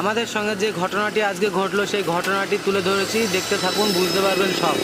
আমাদের সঙ্গে যে ঘটনাটি আজকে ঘটলো সেই ঘটনাটি তুলে ধরেছি, দেখতে থাকুন, বুঝতে পারবেন সব।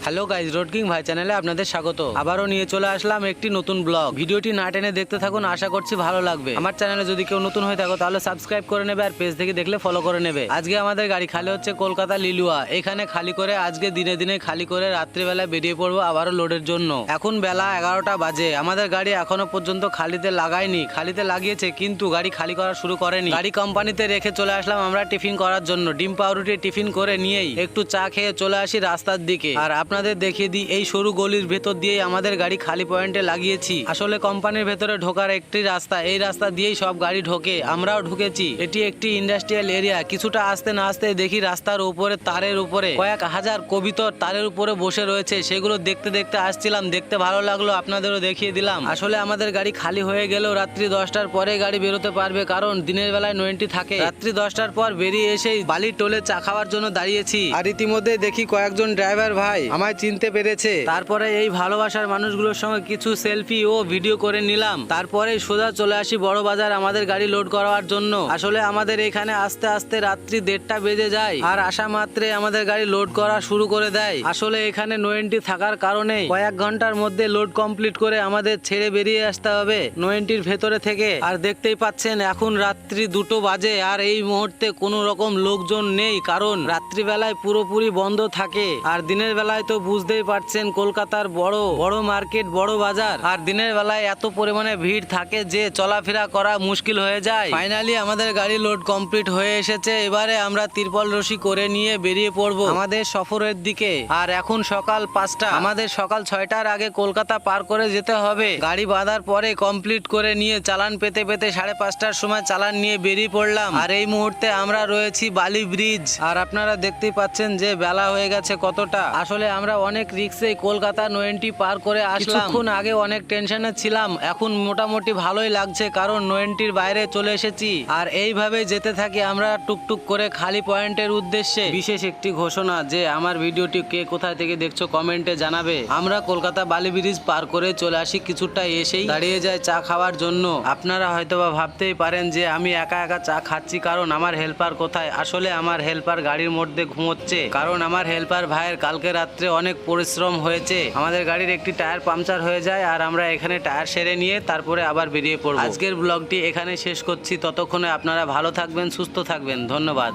হ্যালো গাইজ, রোড কিং ভাই চ্যানেলে আপনাদের স্বাগত। আবারও নিয়ে চলে আসলাম একটি নতুন ব্লগ। ভিডিওটি না টেনে দেখতে থাকুন, আশা করছি ভালো লাগবে। আমার চ্যানেলে যদি কেউ নতুন হয়ে থাকো তাহলে সাবস্ক্রাইব করে নেবে, আর পেজ থেকে দেখলে ফলো করে নেবে। আজকে আমাদের গাড়ি খালি হচ্ছে কলকাতা লিলুয়া। এখানে খালি করে আজকে দিনে দিনে খালি করে রাত্রিবেলায় বেরিয়ে পড়বো আবারও লোডের জন্য। এখন বেলা 11টা বাজে। আমাদের গাড়ি এখনো পর্যন্ত খালিতে লাগায়নি, খালিতে লাগিয়েছে কিন্তু গাড়ি খালি করা শুরু করেনি। গাড়ি কোম্পানিতে রেখে চলে আসলাম আমরা টিফিন করার জন্য। ডিম পাউরুটি টিফিন করে নিয়েই একটু চা খেয়ে চলে আসি রাস্তার দিকে। আর আপনাদের দেখিয়ে দিই, এই সরু গলির ভেতর দিয়েই আমাদের গাড়ি খালি পয়েন্টে লাগিয়েছি। আসলে কোম্পানির ভেতরে ঢোকার একটি রাস্তা, এই রাস্তা দিয়েই সব গাড়ি ঢোকে, আমরাও ঢুকেছি। এটি একটি ইন্ডাস্ট্রিয়াল এরিয়া। কিছুটা আসতে না আসতে দেখি রাস্তার উপরে তারের উপরে কয়েক হাজার কবিতর তারের উপরে বসে রয়েছে। সেগুলো দেখতে দেখতে আসছিলাম, দেখতে ভালো লাগলো, আপনাদেরও দেখিয়ে দিলাম। আসলে আমাদের গাড়ি খালি হয়ে গেলেও রাত্রি 10টার পরে গাড়ি বেরোতে পারবে, কারণ দিনের বেলায় 90 থাকে। রাত্রি 10টার পর বেরিয়ে এসেই বালির টোলে চা খাওয়ার জন্য দাঁড়িয়েছি। আর ইতিমধ্যে দেখি কয়েকজন ড্রাইভার ভাই আমায় চিনতে পেরেছে। তারপরে এই ভালোবাসার মানুষগুলোর সঙ্গে কিছু সেলফি ও ভিডিও করে নিলাম। তারপরে সোজা চলে আসি বড় বাজার আমাদের গাড়ি লোড করার জন্য। আসলে আমাদের এখানে আস্তে আস্তে রাত্রি 1:30টা বেজে যায়, আর আসা মাত্রে আমাদের গাড়ি লোড করা শুরু করে দেয়। আসলে এখানে 90 থাকার কারণে কয়েক ঘন্টার মধ্যে লোড কমপ্লিট করে আমাদের ছেড়ে বেরিয়ে আসতে হবে 90-র ভেতরে থেকে। আর দেখতেই পাচ্ছেন এখন রাত্রি 2টো বাজে, আর এই মুহূর্তে কোনো রকম লোকজন নেই, কারণ রাত্রিবেলায় পুরোপুরি বন্ধ থাকে। আর দিনের বেলায় তো বুঝতেই পারছেন কলকাতার বড় বড় মার্কেট, বড় বাজার, আর দিনের বেলায় এত পরিমাণে ভিড় থাকে যে চলাফেরা করা মুশকিল হয়ে যায়। ফাইনালি আমাদের গাড়ি লোড কমপ্লিট হয়ে এসেছে। এবারে আমরা তিরপল রশি করে নিয়ে বেরিয়ে পড়বো আমাদের সফরের দিকে। আর এখন সকাল 5টা, আমাদের সকাল 6টার আগে কলকাতা পার করে যেতে হবে। গাড়ি বাঁধার পরে কমপ্লিট করে নিয়ে চালান পেতে পেতে 5:30টার সময় চালান নিয়ে বেরিয়ে পড়লাম। আর এই মুহূর্তে আমরা রয়েছি বালি ব্রিজ। আর আপনারা দেখতেই পাচ্ছেন যে বেলা হয়ে গেছে কতটা। আসলে আমরা অনেক রিক্সে কলকাতা 90 পার করে আসলাম। কিছুক্ষণ আগে অনেক টেনশনে ছিলাম, এখন মোটামুটি ভালোই লাগছে, কারণ 90-র বাইরে চলে এসেছি। আর এইভাবে যেতে থাকি আমরা টুকটুক করে খালি পয়েন্টের উদ্দেশ্যে। বিশেষ একটি ঘোষণা যে আমার ভিডিওটি কে কোথায় থেকে দেখছো কমেন্টে জানাবে। আমরা কলকাতা বালি ব্রিজ পার করে চলে আসি, কিছুটা এসেই দাঁড়িয়ে যায় চা খাওয়ার জন্য। আপনারা হয়তোবা ভাবতেই পারেন যে আমি একা একা চা খাচ্ছি, কারণ আমার হেল্পার কোথায়। আসলে আমার হেল্পার গাড়ির মধ্যে ঘুমোচ্ছে, কারণ আমার হেল্পার ভাইয়ের কালকে রাত্রে অনেক পরিশ্রম হয়েছে। আমাদের গাড়ির একটি টায়ার পাংচার হয়ে যায়, আর আমরা এখানে টায়ার সেরে নিয়ে তারপরে আবার বেরিয়ে পড়ব। আজকের ব্লগটি এখানে শেষ করছি। ততক্ষণে আপনারা ভালো থাকবেন, সুস্থ থাকবেন। ধন্যবাদ।